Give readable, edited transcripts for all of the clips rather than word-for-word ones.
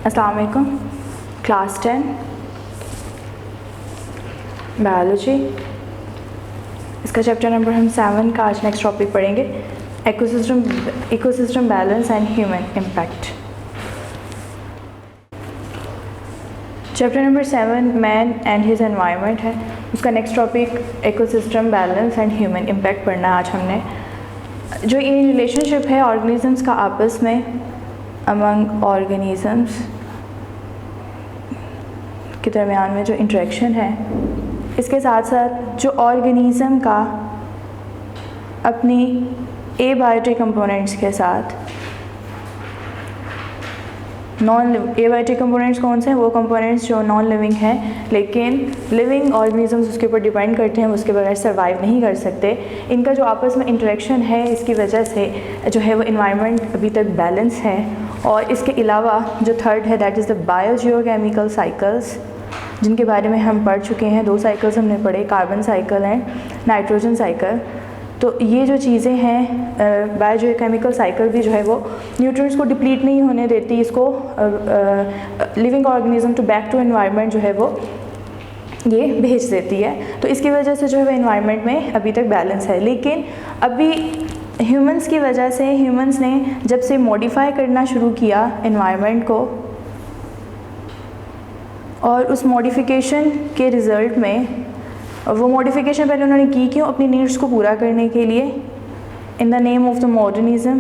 अस्सलाम वालेकुम। Class 10 biology, इसका चैप्टर नंबर हम 7 का आज नेक्स्ट टॉपिक पढ़ेंगे, ecosystem balance and human impact. Chapter number 7 man and his environment है, उसका next topic ecosystem balance and human impact पढ़ना है आज हमने। जो ये रिलेशनशिप है ऑर्गेनिजम्स का आपस में, अमंग ऑर्गेनिजम्स के दरमियान में जो इंटरेक्शन है, इसके साथ साथ जो ऑर्गेनिज़म का अपनी एबायोटिक कंपोनेंट्स के साथ एबायोटिक कंपोनेंट्स कौन से हैं? वो कंपोनेंट्स जो नॉन लिविंग हैं लेकिन लिविंग ऑर्गेनिजम्स उसके ऊपर डिपेंड करते हैं, उसके बगैर सर्वाइव नहीं कर सकते। इनका जो आपस में इंटरेक्शन है, इसकी वजह से जो है वो इन्वायरमेंट अभी तक बैलेंस है। और इसके अलावा जो थर्ड है that is the biogeochemical cycles, जिनके बारे में हम पढ़ चुके हैं। 2 साइकिल्स हमने पढ़े, carbon cycle and nitrogen cycle. तो ये जो चीज़ें हैं, बायोजियोकेमिकल साइकिल भी जो है वो न्यूट्रिएंट्स को डिप्लीट नहीं होने देती, इसको living organism to back to environment जो है वो ये भेज देती है। तो इसकी वजह से जो है वो एनवायरनमेंट में अभी तक बैलेंस है। लेकिन अभी ह्यूमंस की वजह से, ह्यूमंस ने जब से मॉडिफाई करना शुरू किया एनवायरनमेंट को, और उस मॉडिफिकेशन के रिज़ल्ट में, वो मॉडिफिकेशन पहले उन्होंने की क्यों? अपनी नीड्स को पूरा करने के लिए, in the name of the modernism.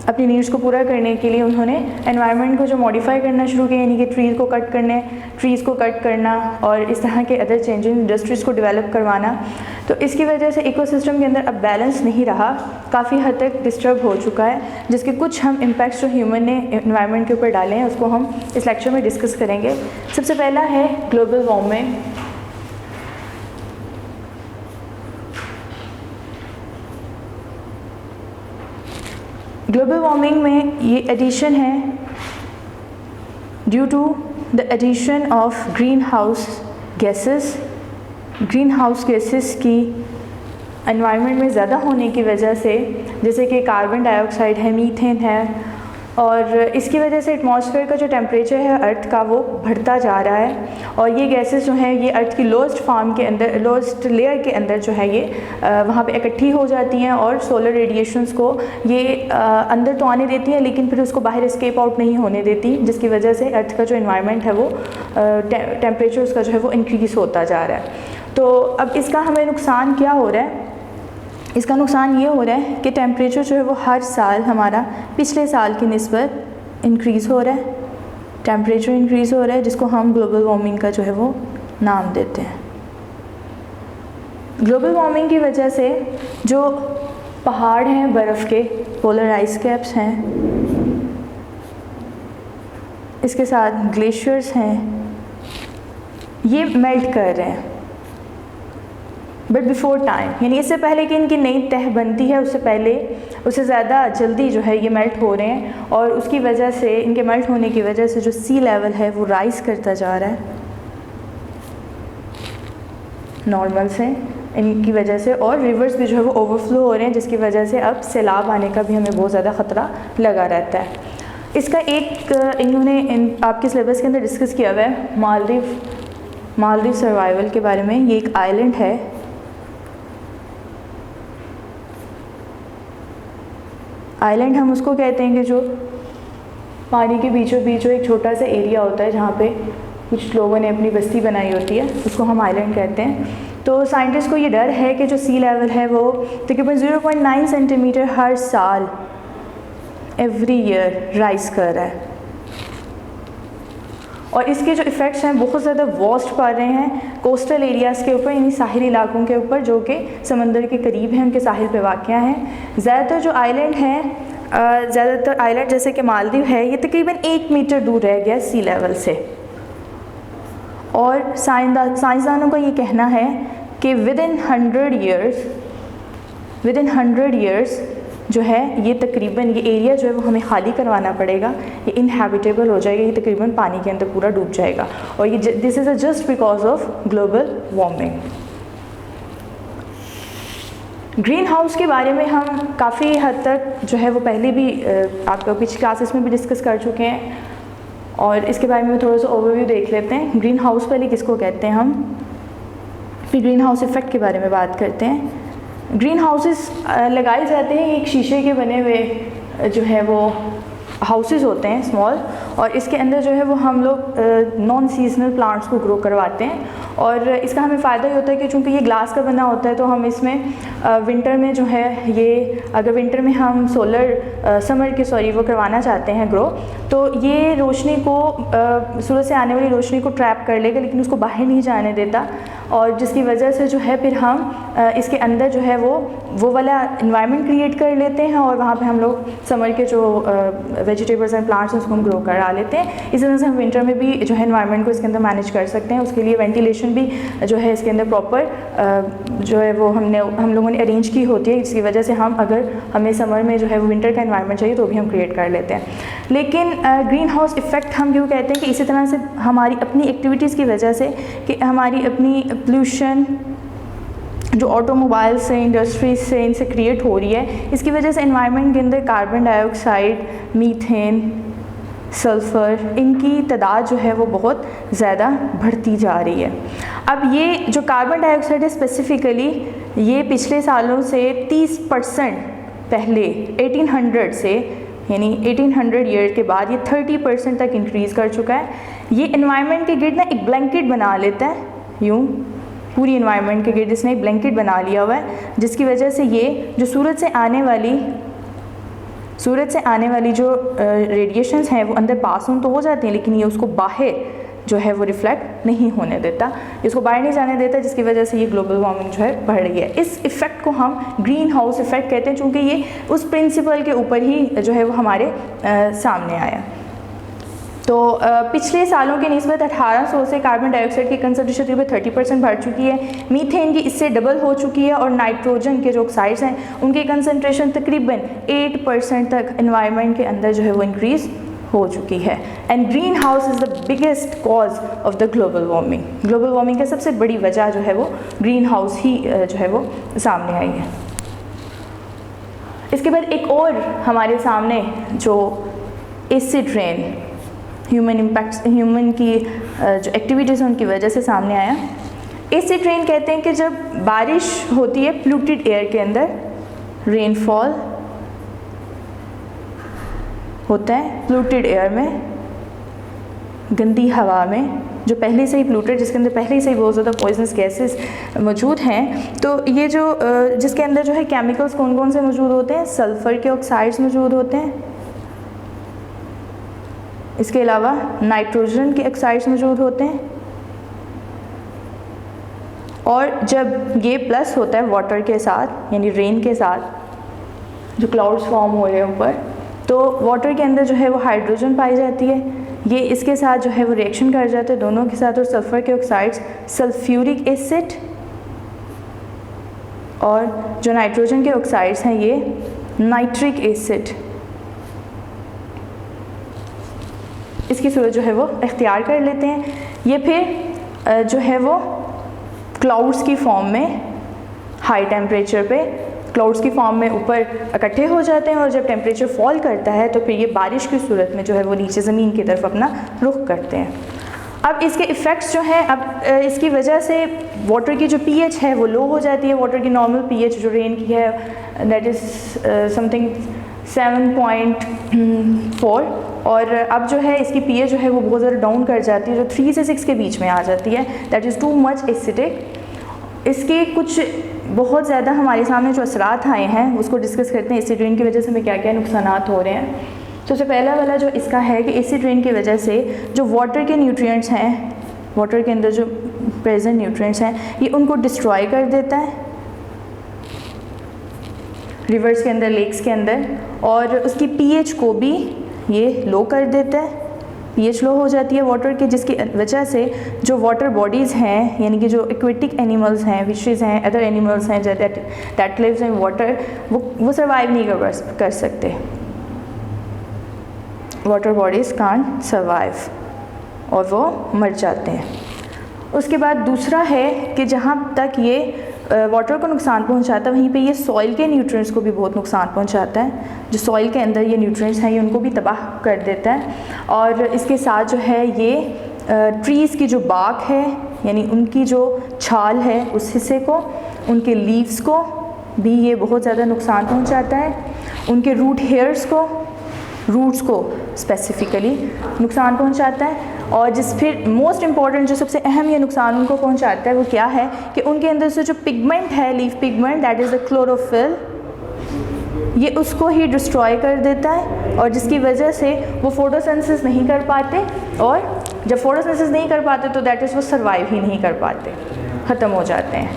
अपनी नीड्स को पूरा करने के लिए उन्होंने एनवायरनमेंट को जो मॉडिफाई करना शुरू किया, यानी कि ट्रीज़ को कट करना और इस तरह के अदर चेंजिंग इंडस्ट्रीज़ को डेवलप करवाना। तो इसकी वजह से इकोसिस्टम के अंदर अब बैलेंस नहीं रहा, काफ़ी हद तक डिस्टर्ब हो चुका है, जिसके कुछ हम इम्पैक्ट्स जो ह्यूमन ने एनवायरनमेंट के ऊपर डाले हैं उसको हम इस लेक्चर में डिस्कस करेंगे। सबसे पहला है ग्लोबल वार्मिंग। ग्लोबल वार्मिंग में ये एडिशन है due to the addition of green house gases की एनवायरनमेंट में ज़्यादा होने की वजह से, जैसे कि कार्बन डाइऑक्साइड है, मीथेन है, और इसकी वजह से एटमॉस्फेयर का जो टेम्परेचर है अर्थ का वो बढ़ता जा रहा है। और ये गैसेस जो हैं ये अर्थ की लोएस्ट लेयर के अंदर जो है ये वहाँ पे इकट्ठी हो जाती हैं और सोलर रेडिएशंस को ये अंदर तो आने देती हैं लेकिन फिर उसको बाहर एस्केप आउट नहीं होने देती, जिसकी वजह से अर्थ का जो एनवायरनमेंट है वो टेम्परेचर उसका जो है वो इंक्रीज़ होता जा रहा है। तो अब इसका हमें नुकसान क्या हो रहा है? इसका नुकसान ये हो रहा है कि टेम्परेचर जो है वो हर साल हमारा पिछले साल की निस्बत इंक्रीज़ हो रहा है, टेम्परेचर इंक्रीज़ हो रहा है, जिसको हम ग्लोबल वार्मिंग का जो है वो नाम देते हैं। ग्लोबल वार्मिंग की वजह से जो पहाड़ हैं बर्फ़ के, पोलर आइस कैप्स हैं, इसके साथ ग्लेशियर्स हैं, ये मेल्ट कर रहे हैं बट बिफोर टाइम, यानी इससे पहले कि इनकी नई तह बनती है उससे ज़्यादा जल्दी जो है ये मेल्ट हो रहे हैं। और उसकी वजह से, इनके मेल्ट होने की वजह से जो सी लेवल है वो राइज़ करता जा रहा है नॉर्मल से, इनकी वजह से। और रिवर्स भी जो है वो ओवरफ्लो हो रहे हैं, जिसकी वजह से अब सैलाब आने का भी हमें बहुत ज़्यादा ख़तरा लगा रहता है। इसका एक इन्होंने आपके सिलेबस के अंदर डिस्कस किया हुआ है मालदीव सर्वाइवल के बारे में। ये एक आइलैंड है, आइलैंड हम उसको कहते हैं कि जो पानी के बीचों बीच जो एक छोटा सा एरिया होता है जहाँ पे कुछ लोगों ने अपनी बस्ती बनाई होती है, उसको हम आइलैंड कहते हैं। तो साइंटिस्ट को ये डर है कि जो सी लेवल है वो तकरीबन 0.9 सेंटीमीटर हर साल एवरी ईयर राइज़ कर रहा है। और इसके जो इफ़ेक्ट्स हैं बहुत ज़्यादा वास्ट पड़ रहे हैं कोस्टल एरियाज़ के ऊपर, यानी साहिली इलाकों के ऊपर जो कि समंदर के करीब हैं, उनके साहिल पे वाक़या हैं। ज़्यादातर जो आइलैंड हैं, ज़्यादातर आइलैंड जैसे कि मालदीव है, ये तकरीबन 1 मीटर दूर रह गया सी लेवल से। और साइंसदानों का ये कहना है कि विद इन 100 ईयर्स जो है ये तकरीबन ये एरिया जो है वो हमें खाली करवाना पड़ेगा, ये इनहैबिटेबल हो जाएगा, ये तकरीबन पानी के अंदर पूरा डूब जाएगा। और ये this is just because of global warming. Green house के बारे में हम काफ़ी हद तक जो है वो पहले भी आपका पिछली क्लासेस में भी डिस्कस कर चुके हैं। और इसके बारे में थोड़ा सा ओवरव्यू देख लेते हैं। ग्रीन हाउस पहले किसको कहते हैं हम, फिर ग्रीन हाउस इफ़ेक्ट के बारे में बात करते हैं। ग्रीन हाउसेस लगाए जाते हैं एक शीशे के बने हुए जो है वो हाउसेस होते हैं स्मॉल, और इसके अंदर जो है वो हम लोग नॉन सीजनल प्लांट्स को ग्रो करवाते हैं। और इसका हमें फ़ायदा ये होता है कि चूँकि ये ग्लास का बना होता है तो हम इसमें विंटर में जो है ये, अगर विंटर में हम समर वो करवाना चाहते हैं ग्रो, तो ये रोशनी को सूरज से आने वाली रोशनी को ट्रैप कर लेगा, लेकिन उसको बाहर नहीं जाने देता, और जिसकी वजह से जो है फिर हम इसके अंदर जो है वो वाला इन्वायरमेंट क्रिएट कर लेते हैं, और वहाँ पे हम लोग समर के जो वेजिटेबल्स एंड प्लांट्स हैं उसको हम ग्रो करा लेते हैं। इस तरह से हम विंटर में भी जो है इन्वायरमेंट को इसके अंदर मैनेज कर सकते हैं। उसके लिए वेंटिलेशन भी जो है इसके अंदर प्रॉपर जो है वो हम लोगों ने अरेंज की होती है, जिसकी वजह से अगर हमें समर में जो है वो विंटर का इन्वायरमेंट चाहिए तो भी हम क्रिएट कर लेते हैं। लेकिन ग्रीन हाउस इफ़ेक्ट हम क्यों कहते हैं कि इसी तरह से हमारी अपनी एक्टिविटीज़ की वजह से, कि हमारी अपनी पोल्यूशन जो ऑटोमोबाइल से, इंडस्ट्रीज से, इनसे क्रिएट हो रही है, इसकी वजह से एनवायरनमेंट के अंदर कार्बन डाइऑक्साइड, मीथेन, सल्फ़र, इनकी तादाद जो है वो बहुत ज़्यादा बढ़ती जा रही है। अब ये जो कार्बन डाइऑक्साइड है स्पेसिफ़िकली, ये पिछले सालों से 30% पहले 1800 से, यानी 1800 ईयर के बाद ये 30% तक इंक्रीज़ कर चुका है। ये एनवायरनमेंट के गिर्द ना एक ब्लैंकेट बना लेता है, यूँ पूरी इन्वायरमेंट के गिर्द इसने एक ब्लैंकेट बना लिया हुआ है, जिसकी वजह से ये जो सूरज से आने वाली जो रेडिएशंस हैं वो अंदर पास ऑन तो हो जाती हैं, लेकिन ये उसको बाहर जो है वो रिफ्लेक्ट नहीं होने देता, इसको बाहर नहीं जाने देता, जिसकी वजह से ये ग्लोबल वार्मिंग जो है बढ़ रही है। इस इफ़ेक्ट को हम ग्रीन हाउस इफ़ेक्ट कहते हैं, चूँकि ये उस प्रिंसिपल के ऊपर ही जो है वो हमारे सामने आया। तो पिछले सालों के निस्बत 1800 से कार्बन डाइऑक्साइड की कंसंट्रेशन तकरीबन 30% बढ़ चुकी है, मीथेन की इससे डबल हो चुकी है, और नाइट्रोजन के जो ऑक्साइड्स हैं उनकी कंसंट्रेशन तकरीबन 8% तक एनवायरनमेंट के अंदर जो है वो इंक्रीज़ हो चुकी है। And green house is the biggest cause of the global warming. Global warming की सबसे बड़ी वजह जो है वो ग्रीन हाउस ही जो है वो सामने आई है। इसके बाद एक और हमारे सामने जो एसिड रेन, ह्यूमन की जो एक्टिविटीज़ हैं उनकी वजह से सामने आया। एसिड रेन कहते हैं कि जब बारिश होती है पोल्यूटेड एयर के अंदर, रेनफॉल होता है पोल्यूटेड एयर में, गंदी हवा में, जो पहले से ही पोल्यूटेड, जिसके अंदर पहले से ही बहुत ज़्यादा पॉइजनस गैसेस मौजूद हैं। तो ये जो जिसके अंदर जो है केमिकल्स कौन कौन से मौजूद होते हैं, सल्फ़र के ऑक्साइड्स मौजूद होते हैं, इसके अलावा नाइट्रोजन के ऑक्साइड्स मौजूद होते हैं, और जब ये प्लस होता है वाटर के साथ, यानी रेन के साथ जो क्लाउड्स फॉर्म हो रहे हैं ऊपर, तो वाटर के अंदर जो है वो हाइड्रोजन पाई जाती है, ये इसके साथ जो है वो रिएक्शन कर जाते हैं दोनों के साथ, और सल्फ़र के ऑक्साइड्स सल्फ्यूरिक एसिड, और जो नाइट्रोजन के ऑक्साइड्स हैं ये नाइट्रिक एसिड, इसकी सूरत जो है वो इख्तियार कर लेते हैं। ये फिर जो है वो क्लाउड्स की फॉर्म में, हाई टेम्परेचर पे क्लाउड्स की फॉर्म में ऊपर इकट्ठे हो जाते हैं, और जब टेम्परेचर फॉल करता है तो फिर ये बारिश की सूरत में जो है वो नीचे ज़मीन की तरफ अपना रुख करते हैं। अब इसके इफ़ेक्ट्स जो हैं, अब इसकी वजह से वाटर की जो pH है वो लो हो जाती है। वाटर की नॉर्मल pH जो रेन की है दैट इज़ समथिंग 7.4, और अब जो है इसकी pH जो है वो बहुत ज़्यादा डाउन कर जाती है, जो 3 से 6 के बीच में आ जाती है, that is too much acidic. इसके कुछ बहुत ज़्यादा हमारे सामने जो असरात आए हैं उसको डिस्कस करते हैं, एसिड रेन की वजह से हमें क्या क्या नुकसानात हो रहे हैं। सबसे पहला वाला जो इसका है कि एसिड रेन की वजह से जो वाटर के न्यूट्रिएंट्स हैं, वाटर के अंदर जो प्रेजेंट न्यूट्रिएंट्स हैं, ये उनको डिस्ट्रॉय कर देता है रिवर्स के अंदर, लेक्स के अंदर, और उसकी pH को भी ये लो कर देता है। pH लो हो जाती है वाटर की, जिसकी वजह से जो वाटर बॉडीज़ हैं, यानी कि जो एक्वेटिक एनिमल्स हैं, फिशेज़ हैं, अदर एनिमल्स हैं दैट लिव्स इन वाटर, वो सर्वाइव नहीं कर सकते। वाटर बॉडीज़ कांट सर्वाइव, और वो मर जाते हैं। उसके बाद दूसरा है कि जहाँ तक ये वाटर को नुकसान पहुंचाता है, वहीं पे ये सॉइल के न्यूट्रिएंट्स को भी बहुत नुकसान पहुंचाता है। जो सॉइल के अंदर ये न्यूट्रिएंट्स हैं ये उनको भी तबाह कर देता है। और इसके साथ जो है ये ट्रीज़ की जो बाक है यानी उनकी जो छाल है उस हिस्से को, उनके लीव्स को भी ये बहुत ज़्यादा नुकसान पहुंचाता है। उनके रूट्स को स्पेसिफ़िकली नुकसान पहुंचाता है। और फिर मोस्ट इम्पॉर्टेंट जो सबसे अहम ये नुकसान उनको पहुंचाता है वो क्या है कि उनके अंदर से जो पिगमेंट है, leaf pigment, that is the chlorophyll, ये उसको ही डिस्ट्रॉय कर देता है और जिसकी वजह से वो फोटोसिंथेसिस नहीं कर पाते, और जब फोटोसिंथेसिस नहीं कर पाते तो दैट इज़ वो सर्वाइव ही नहीं कर पाते, ख़त्म हो जाते हैं।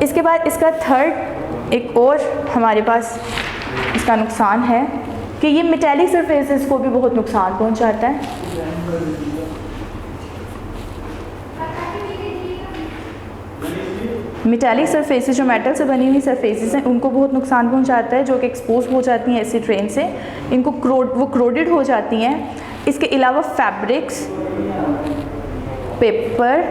इसके बाद इसका थर्ड एक और हमारे पास इसका नुकसान है कि ये मेटेलिक सरफेसेस को भी बहुत नुकसान पहुंचाता है। मेटेलिक सरफेसेस जो मेटल से बनी हुई सरफेसेस हैं उनको बहुत नुकसान पहुंचाता है, जो कि एक्सपोज हो जाती हैं एसिड रेन से, इनको वो क्रोडेड हो जाती हैं। इसके अलावा फैब्रिक्स, पेपर,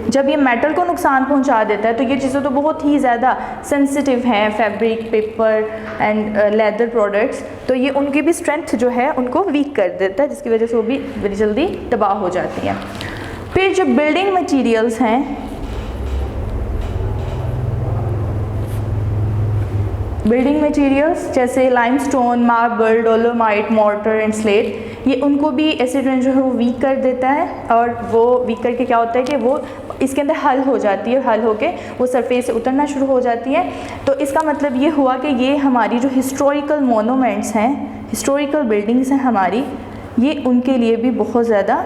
जब ये मेटल को नुकसान पहुंचा देता है तो ये चीज़ें तो बहुत ही ज़्यादा सेंसिटिव हैं, fabric, paper and leather products, तो ये उनकी भी स्ट्रेंथ जो है उनको वीक कर देता है, जिसकी वजह से वो भी बड़ी जल्दी तबाह हो जाती हैं। फिर जो बिल्डिंग मटीरियल्स हैं, बिल्डिंग मटेरियल्स जैसे limestone, marble, dolomite, mortar and slate, ये उनको भी एसिड रेन जो है वो वीक कर देता है। और वो वीक करके क्या होता है कि वो इसके अंदर हल हो जाती है, हल होके वो सरफेस से उतरना शुरू हो जाती है। तो इसका मतलब ये हुआ कि ये हमारी जो हिस्टोरिकल मोनूमेंट्स हैं, हिस्टोरिकल बिल्डिंग्स हैं हमारी, ये उनके लिए भी बहुत ज़्यादा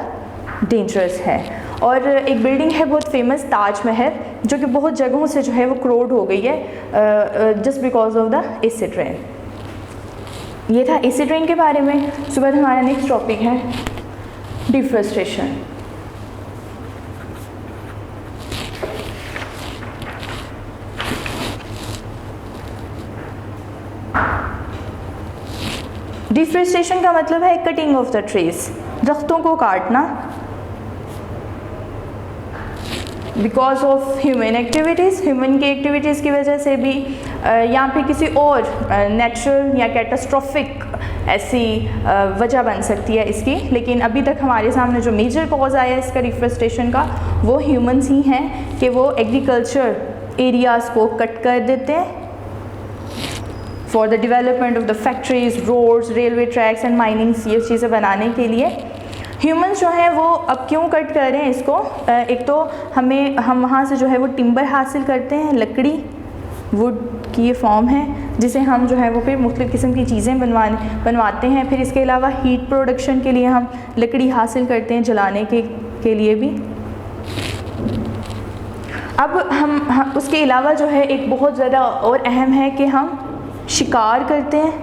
डेंजरस है। और एक बिल्डिंग है बहुत फेमस, ताजमहल, जो कि बहुत जगहों से जो है वो क्रोड हो गई है just because of the acid rain. ये था एसिड रेन के बारे में। उसके बाद हमारा नेक्स्ट टॉपिक है डिफॉरेस्टेशन। डिफॉरेस्टेशन का मतलब है कटिंग ऑफ द ट्रीज, दरख्तों को काटना because of human activities, human की एक्टिविटीज़ की वजह से भी, या फिर किसी और नेचुरल या कैटास्ट्रोफिक ऐसी वजह बन सकती है इसकी। लेकिन अभी तक हमारे सामने जो मेजर कॉज आया है इसका डिफॉरेस्टेशन का वो ह्यूमंस ही हैं कि वो एग्रीकल्चर एरियाज़ को कट कर देते हैं for the development of the factories, roads, railway tracks and minings, ये चीज़ें बनाने के लिए। ह्यूमंस जो हैं वो अब क्यों कट कर रहे हैं इसको, एक तो हम वहाँ से जो है वो टिम्बर हासिल करते हैं, लकड़ी, वुड की ये फॉर्म है जिसे हम जो है वो फिर मुख्तलिफ़ किस्म की चीज़ें बनवाते हैं। फिर इसके अलावा हीट प्रोडक्शन के लिए हम लकड़ी हासिल करते हैं जलाने के लिए भी। अब हम उसके अलावा जो है एक बहुत ज़्यादा और अहम है कि हम शिकार करते हैं,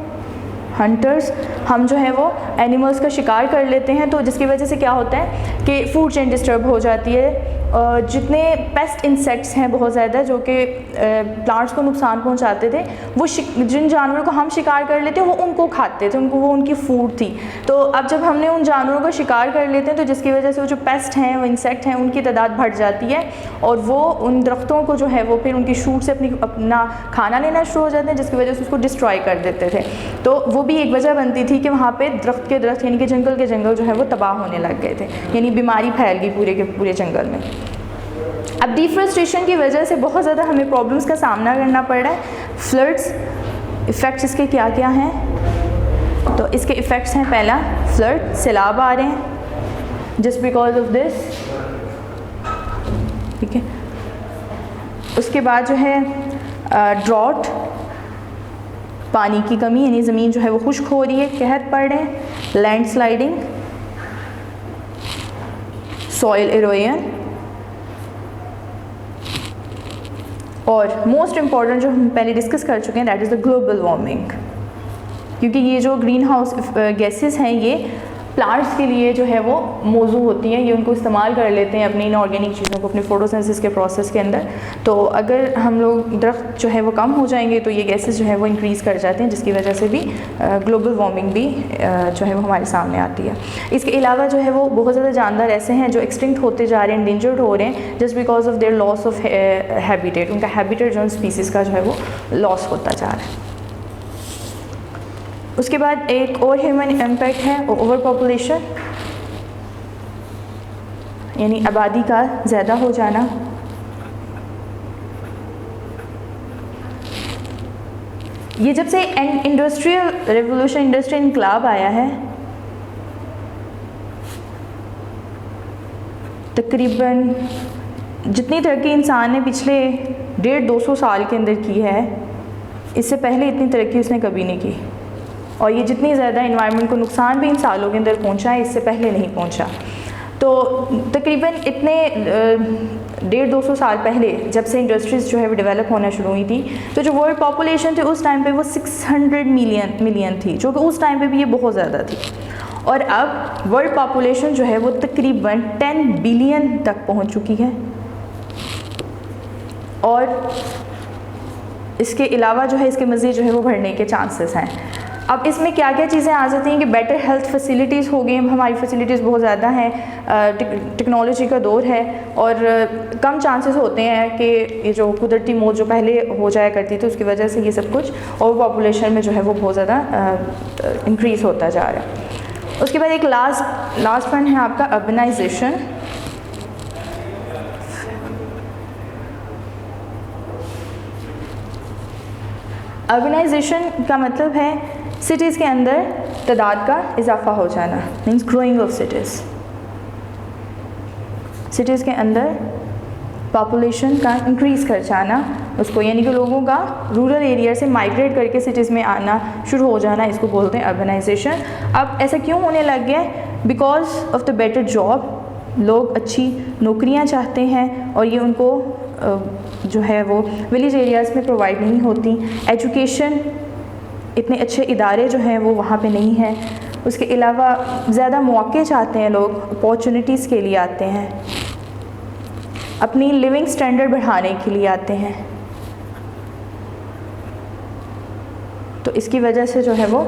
हंटर्स, हम जो है वो एनिमल्स का शिकार कर लेते हैं, तो जिसकी वजह से क्या होता है कि फूड चेन डिस्टर्ब हो जाती है। जितने पेस्ट इंसेक्ट्स हैं बहुत ज़्यादा जो कि प्लांट्स को नुकसान पहुंचाते थे, वो जिन जानवरों को हम शिकार कर लेते हैं वो उनको खाते थे, वो उनकी फूड थी। तो अब जब हमने उन जानवरों को शिकार कर लेते हैं तो जिसकी वजह से वो जो पेस्ट हैं, वो इंसेक्ट हैं, उनकी तादाद बढ़ जाती है और वो उन दरख्तों को जो है वो फिर उनकी शूट से अपना खाना लेना शुरू हो जाते हैं, जिसकी वजह से उसको डिस्ट्रॉय कर देते थे। तो वो भी एक वजह बनती थी कि वहाँ पर दरख्त के दरख्त यानी कि जंगल के जंगल जो है वो तबाह होने लग गए थे, यानी बीमारी फैल गई पूरे के पूरे जंगल में। अब डिफॉरेस्टेशन की वजह से बहुत ज़्यादा हमें प्रॉब्लम्स का सामना करना पड़ रहा है। फ्लड्स, इफ़ेक्ट्स इसके क्या क्या हैं, तो इसके इफ़ेक्ट्स हैं, पहला फ्लड, सैलाब आ रहे हैं जस्ट बिकॉज ऑफ दिस, ठीक है। उसके बाद जो है ड्रॉट, पानी की कमी यानी ज़मीन जो है वो खुश्क हो रही है, कहर पड़ रहे हैं, लैंडस्लाइडिंग, सॉइल इरोजन, और मोस्ट इम्पॉर्टेंट जो हम पहले डिस्कस कर चुके हैं that is the global warming, क्योंकि ये जो ग्रीन हाउस गैसेस हैं ये प्लांट्स के लिए जो है वो मौजू होती हैं, ये उनको इस्तेमाल कर लेते हैं अपनी इनऑर्गेनिक चीज़ों को अपने फोटोसिंथेसिस के प्रोसेस के अंदर। तो अगर हम लोग दरख्त जो है वो कम हो जाएंगे तो ये गैसेस जो है वो इंक्रीज़ कर जाते हैं, जिसकी वजह से भी ग्लोबल वार्मिंग भी जो है वो हमारे सामने आती है। इसके अलावा जो है वो बहुत ज़्यादा जानवर ऐसे हैं जो एक्सटिंक्ट होते जा रहे हैं, इंडेंजर्ड हो रहे हैं, just because of their loss of habitat. उनका हैबिटेट जो स्पीसीज़ का जो है वो लॉस होता जा रहा है। उसके बाद एक और ह्यूमन इम्पैक्ट है ओवर पॉपुलेशन, यानी आबादी का ज़्यादा हो जाना। ये जब से इंडस्ट्रियल रेवोल्यूशन, इंडस्ट्रियल इनकलाब आया है, तकरीबन जितनी तरक्की इंसान ने पिछले 150-200 साल के अंदर की है, इससे पहले इतनी तरक्की उसने कभी नहीं की। और ये जितनी ज़्यादा इन्वायरमेंट को नुकसान भी इन सालों के अंदर पहुंचा है, इससे पहले नहीं पहुंचा। तो तकरीबन इतने 150-200 साल पहले जब से इंडस्ट्रीज़ जो है वो डेवलप होना शुरू हुई थी, तो जो वर्ल्ड पॉपुलेशन थी उस टाइम पे वो 600 मिलियन थी, जो कि उस टाइम पे भी ये बहुत ज़्यादा थी। और अब वर्ल्ड पॉपुलेशन जो है वो तकरीबन 10 बिलियन तक पहुंच चुकी है। और इसके अलावा जो है इसके मज़ीद जो है वो बढ़ने के चांसेस हैं। अब इसमें क्या क्या चीज़ें आ जाती हैं कि बेटर हेल्थ फैसिलिटीज़ हो गई, हमारी फैसिलिटीज़ बहुत ज़्यादा हैं, टेक्नोलॉजी का दौर है, और कम चांसेस होते हैं कि ये जो कुदरती मौत जो पहले हो जाया करती थी उसकी वजह से ये सब कुछ ओवर पॉपुलेशन में जो है वो बहुत ज़्यादा इंक्रीज़ होता जा रहा है। उसके बाद एक लास्ट पॉइंट है आपका अर्बनाइजेशन। अर्बनाइजेशन का मतलब है सिटीज़ के अंदर तादाद का इजाफा हो जाना, means growing of cities. Cities के अंदर पॉपुलेशन का इंक्रीज़ कर जाना, उसको यानी कि लोगों का रूरल एरिया से माइग्रेट करके सिटीज़ में आना शुरू हो जाना, इसको बोलते हैं अर्बनाइजेशन। अब ऐसा क्यों होने लग गया? Because of the better job. लोग अच्छी नौकरियां चाहते हैं और ये उनको जो है वो विलेज एरियाज़ में प्रोवाइड नहीं होती। एजुकेशन, इतने अच्छे इदारे जो हैं वो वहाँ पे नहीं हैं। उसके अलावा ज़्यादा मौक़े चाहते हैं लोग, अपॉर्चुनिटीज़ के लिए आते हैं, अपनी लिविंग स्टैंडर्ड बढ़ाने के लिए आते हैं। तो इसकी वजह से जो है वो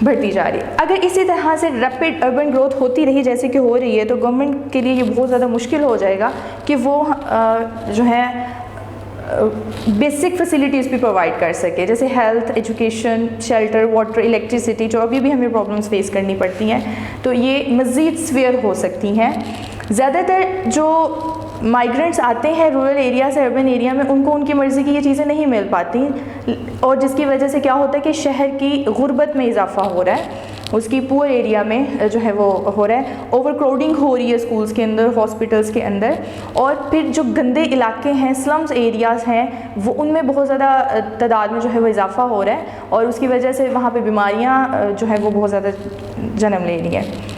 बढ़ती जा रही है। अगर इसी तरह से रैपिड अर्बन ग्रोथ होती रही जैसे कि हो रही है, तो गवर्नमेंट के लिए ये बहुत ज़्यादा मुश्किल हो जाएगा कि वो जो है बेसिक फैसिलिटीज़ भी प्रोवाइड कर सके, जैसे health, education, shelter, water, electricity, जो अभी भी हमें प्रॉब्लम्स फेस करनी पड़ती हैं, तो ये मज़ीद स्वेयर हो सकती हैं। ज़्यादातर जो माइग्रेंट्स आते हैं रूरल एरिया से अर्बन एरिया में, उनको उनकी मर्ज़ी की ये चीज़ें नहीं मिल पाती, और जिसकी वजह से क्या होता है कि शहर की गुर्बत में इजाफा हो रहा है, उसकी पुअर एरिया में जो है वो हो रहा है। ओवर क्राउडिंग हो रही है स्कूल्स के अंदर, हॉस्पिटल्स के अंदर, और फिर जो गंदे इलाके हैं, स्लम्स एरियाज़ हैं, वो उनमें बहुत ज़्यादा तादाद में जो है वो इजाफा हो रहा है, और उसकी वजह से वहाँ पे बीमारियाँ जो है वो बहुत ज़्यादा जन्म ले रही हैं।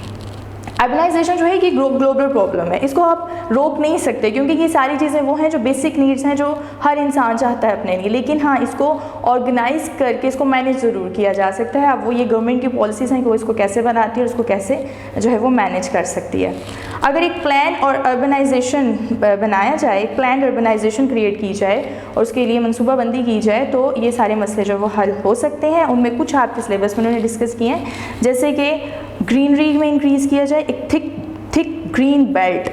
अर्बनाइजेशन जो है कि ग्लोबल प्रॉब्लम है, इसको आप रोक नहीं सकते, क्योंकि ये सारी चीज़ें वो हैं जो बेसिक नीड्स हैं जो हर इंसान चाहता है अपने लिए, लेकिन हाँ, इसको ऑर्गेनाइज करके इसको मैनेज ज़रूर किया जा सकता है। अब वो ये गवर्नमेंट की पॉलिसीज़ हैं कि वो इसको कैसे बनाती है और उसको कैसे जो है वो मैनेज कर सकती है। अगर एक प्लान और अर्बनाइजेशन बनाया जाए, एक प्लान अर्बनाइजेशन क्रिएट की जाए और उसके लिए मनसूबाबंदी की जाए, तो ये सारे मसले जो वो हल हो सकते हैं। उनमें कुछ आपके सिलेबस में उन्होंने डिस्कस किए हैं, जैसे कि ग्रीनरी में इंक्रीज़ किया जाए, एक thick green belt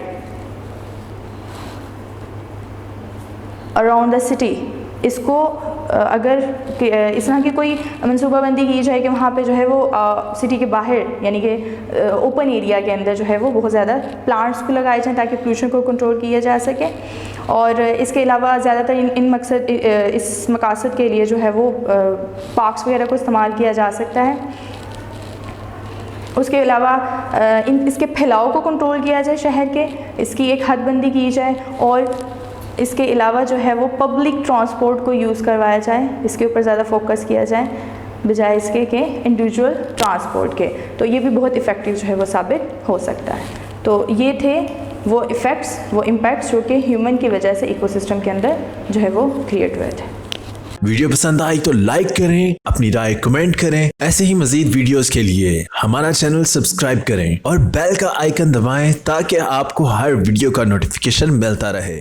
around the city, इसको अगर इस तरह की कोई मनसूबाबंदी की जाए कि वहाँ पे जो है वो सिटी के बाहर यानी कि ओपन एरिया के अंदर जो है वो बहुत ज़्यादा प्लांट्स को लगाए जाएँ ताकि पोल्यूशन को कंट्रोल किया जा सके। और इसके अलावा ज़्यादातर इस मकसद के लिए जो है वो पार्क्स वगैरह को इस्तेमाल किया जा सकता है। उसके अलावा इसके फैलाव को कंट्रोल किया जाए शहर के, इसकी एक हदबंदी की जाए, और इसके अलावा जो है वो पब्लिक ट्रांसपोर्ट को यूज़ करवाया जाए, इसके ऊपर ज़्यादा फोकस किया जाए बजाय इसके कि इंडिविजुअल ट्रांसपोर्ट के। तो ये भी बहुत इफ़ेक्टिव जो है वो साबित हो सकता है। तो ये थे वो इफ़ेक्ट्स, वो इम्पैक्ट्स जो कि ह्यूमन की वजह से इकोसिस्टम के अंदर जो है वो क्रिएट हुए थे। वीडियो पसंद आई तो लाइक करें, अपनी राय कमेंट करें। ऐसे ही मजीद वीडियोस के लिए हमारा चैनल सब्सक्राइब करें और बेल का आइकन दबाएं ताकि आपको हर वीडियो का नोटिफिकेशन मिलता रहे।